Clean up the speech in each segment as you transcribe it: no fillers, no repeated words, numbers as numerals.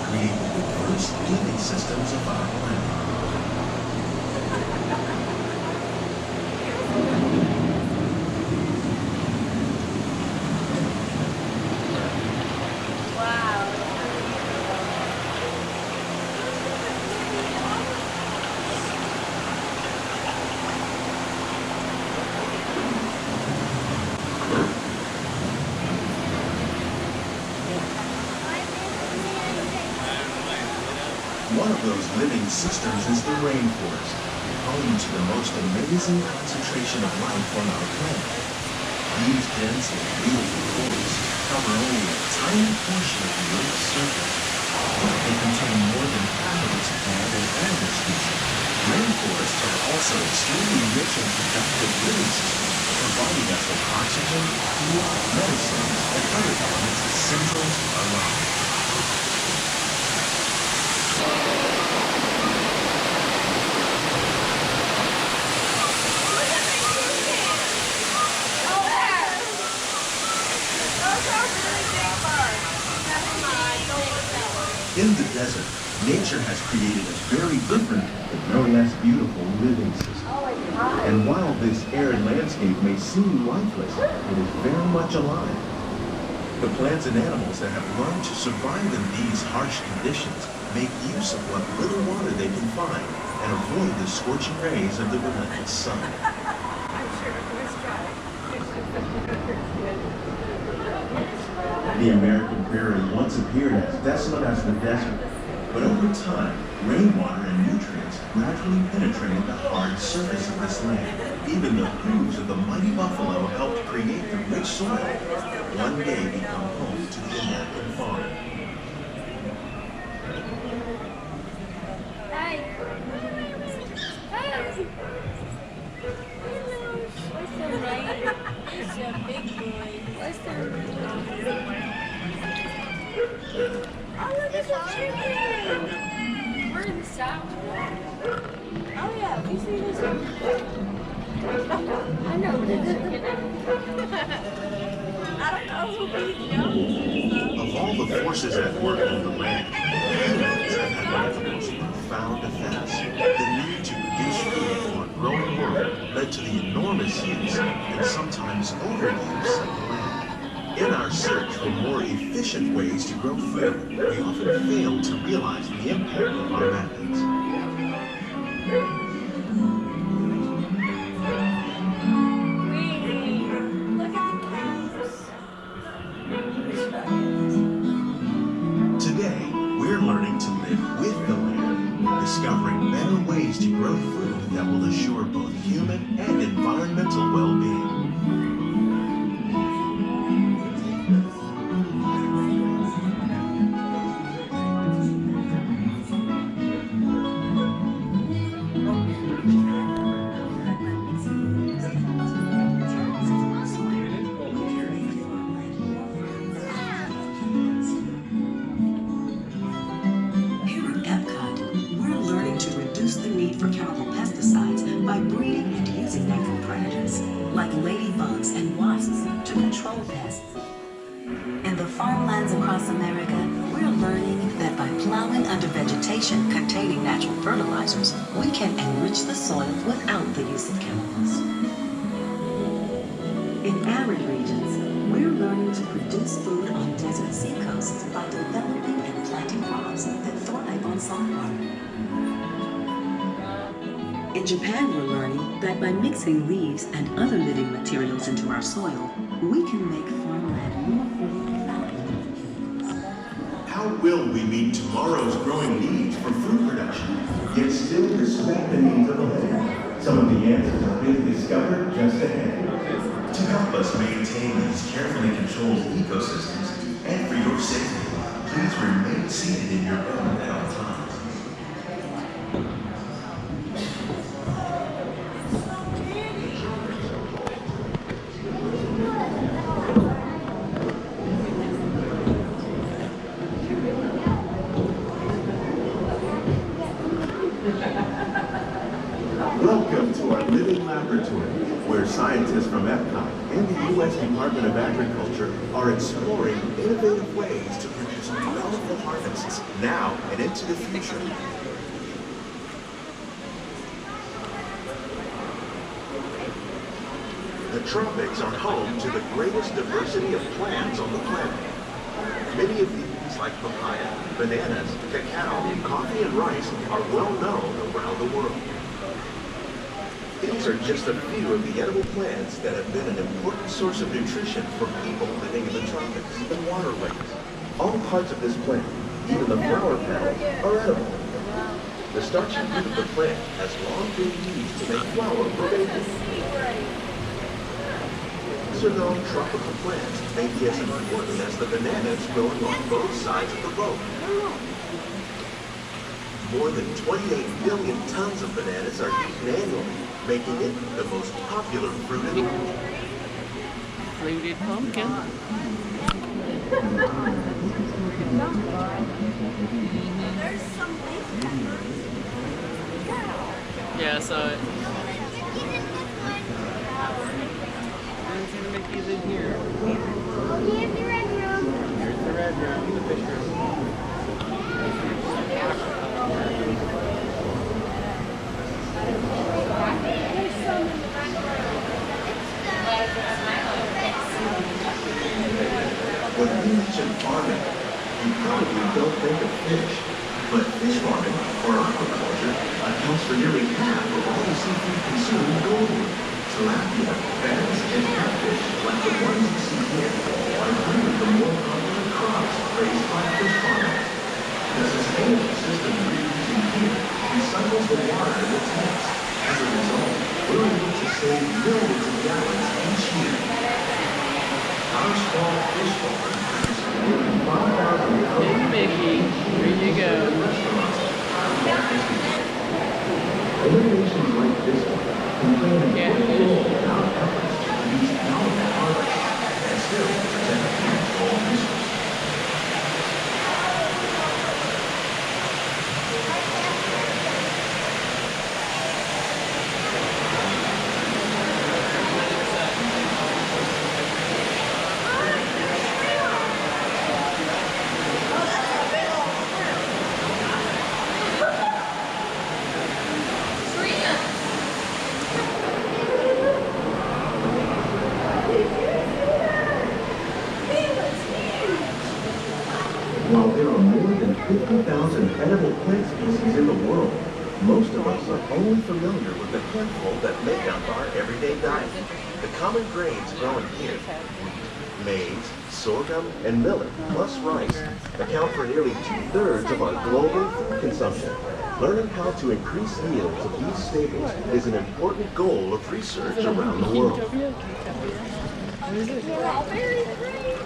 create the diverse living systems of our planet. One of those living systems is the rainforest, home to the most amazing concentration of life on our planet. These dense and beautiful forests cover only a tiny portion of the Earth's surface, but they contain more than half of its plant and animal species. Rainforests are also extremely rich and productive living systems, providing us with oxygen, food, medicines, and other elements essential to our lives. In the desert, nature has created a very different but no less beautiful living system. And while this arid landscape may seem lifeless, it is very much alive. The plants and animals that have learned to survive in these harsh conditions make use of what little water they can find and avoid the scorching rays of the relentless sun. The American prairie once appeared as desolate as the desert, but over time, rainwater and nutrients gradually penetrated the hard surface of this land. Even the hooves of the mighty buffalo helped create the rich soil that one day become home to the American farm. Hey! Hey! What's the name? It's a big boy. What's the name? Oh, look at the chicken! We're in the south. Oh, yeah. Have you seen this one? I know the chicken. I don't know who these young. Of all the forces at work on the land, humans have had one of the most profound effects. The need to produce food for a growing world led to the enormous use and sometimes overuse of the land. In our search for more efficient ways to grow food, we often fail to realize the impact of our methods. Today, we're learning to live with the land, discovering better ways to grow food that will assure both human and environmental well-being. For chemical pesticides by breeding and using natural predators like ladybugs and wasps to control pests. In the farmlands across America, we're learning that by plowing under vegetation containing natural fertilizers, we can enrich the soil without the use of chemicals. In arid regions, we're learning to produce food on desert seacoasts by developing and planting crops that thrive on saltwater. In Japan, we're learning that by mixing leaves and other living materials into our soil, we can make farmland more fertile without chemicals. How will we meet tomorrow's growing needs for food production, yet still respect the needs of the land? Some of the answers are being discovered just ahead. To help us maintain these carefully controlled ecosystems, and for your safety, please remain seated in your boat at all times. Welcome to our living laboratory, where scientists from Epcot and the U.S. Department of Agriculture are exploring innovative ways to produce bountiful harvests now and into the future. The tropics are home to the greatest diversity of plants on the planet. Many of these, like papaya, bananas, cacao, coffee, and rice, are well known around the world. These are just a few of the edible plants that have been an important source of nutrition for people living in the tropics and waterways. All parts of this plant, even the flower petals, are edible. The starchy root of the plant has long been used to make flour for baking. Lesser known tropical plants may be as important as the bananas growing on both sides of the road. More than 28 million tons of bananas are eaten annually, making it the most popular fruit in the world. Fluted pumpkin. There's some leaf peppers. Yeah, so I'm gonna make these in here. Here's the red room. Here's the red room, the fish room. When you mention farming, you probably don't think of fish. But fish farming, or aquaculture, accounts for nearly half of all the seafood consumed globally. Tilapia, bass, and catfish, like the ones you see here, are three of the more popular crops raised by fish farming. The sustainable system we're using here recycles the water in its tanks. As a result, we're able to save millions of gallons each year. Our small fish farm produces nearly 5,000 Big gallons. Mickey, here you go. Innovations like this one can play an important role in our efforts to use valuable harvests and still protect the natural resources. While there are more than 50,000 edible plant species in the world, most of us are only familiar with the handful that make up our everyday diet. The common grains grown here, wheat, maize, sorghum, and millet, plus rice, account for nearly 2/3 of our global food consumption. Learning how to increase yields of these staples is an important goal of research around the world. Strawberry green.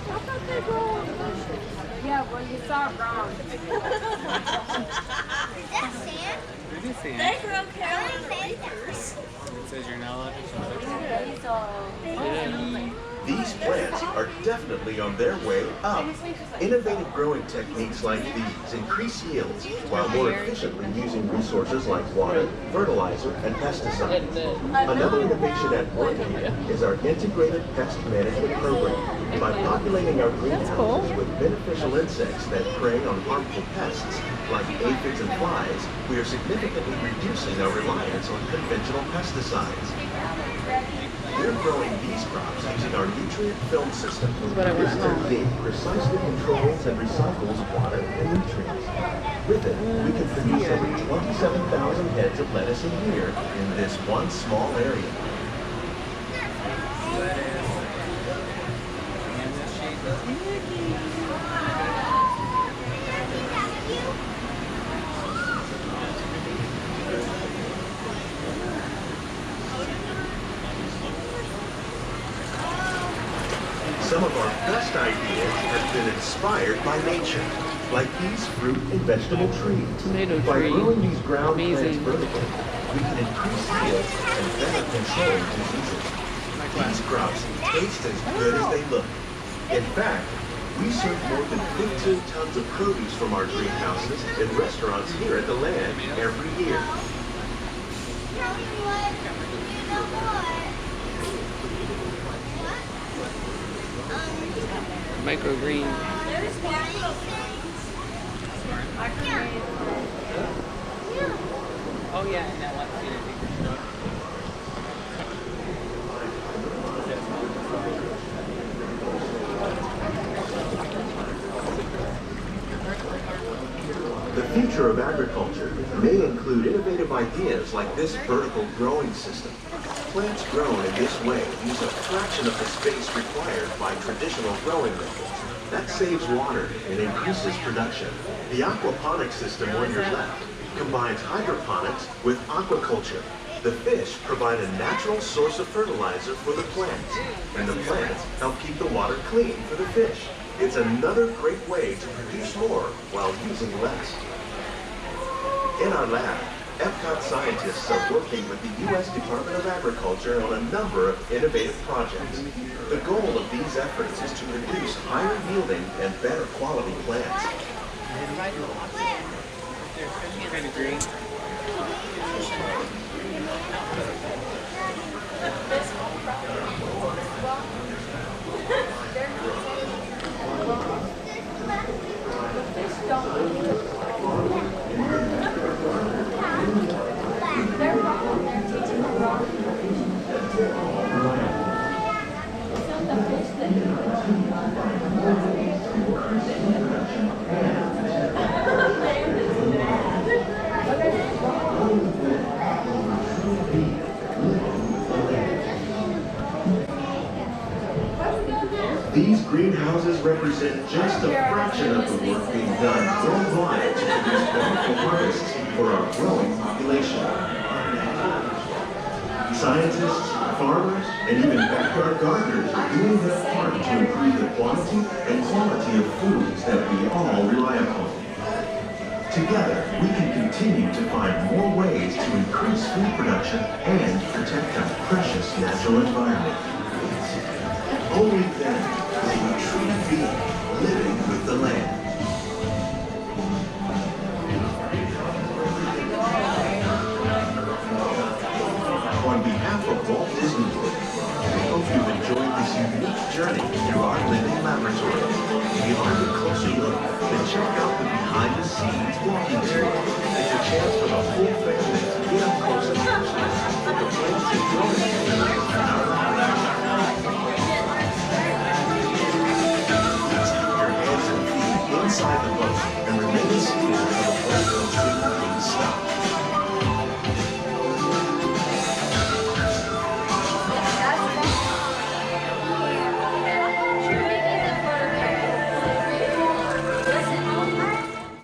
I thought they grow on bushes. Yeah, well, you saw it wrong. Is that sand? It is sand. They grow Carolina Reapers. It says you're not allowed to show it. These plants are definitely on their way up. Innovative growing techniques like these increase yields while more efficiently using resources like water, fertilizer, and pesticides. Another innovation at work here is our integrated pest management program. By populating our greenhouses with beneficial insects that prey on harmful pests like aphids and flies, we are significantly reducing our reliance on conventional pesticides. We're growing these crops using our nutrient film system. This technique precisely controls and recycles water and nutrients. With it, we can produce over 27,000 heads of lettuce a year in this one small area. Some of our best ideas have been inspired by nature, like these fruit and vegetable trees. Tomato By tree. growing these ground plants Amazing. vertically, we can increase yields and better control diseases. These crops taste as good as they look. In fact, we serve more than 15 tons of produce from our greenhouses in restaurants here at the land every year. Tell me what? You know what? Microgreen. Oh yeah, and that one thing I think we should. The future of agriculture may include innovative ideas like this vertical growing system. Plants grown in this way use a fraction of the space required by traditional growing methods. That saves water and increases production. The aquaponics system on your left combines hydroponics with aquaculture. The fish provide a natural source of fertilizer for the plants, and the plants help keep the water clean for the fish. It's another great way to produce more while using less. In our lab, Epcot scientists are working with the U.S. Department of Agriculture on a number of innovative projects. The goal of these efforts is to produce higher yielding and better quality plants. Kind of green. These greenhouses represent just a fraction of the work being done worldwide to produce bountiful harvests for our growing population. Scientists, farmers, and even backyard gardeners are doing their part to improve the quantity and quality of foods that we all rely upon. Together, we can continue to find more ways to increase food production and protect our precious natural environment. Only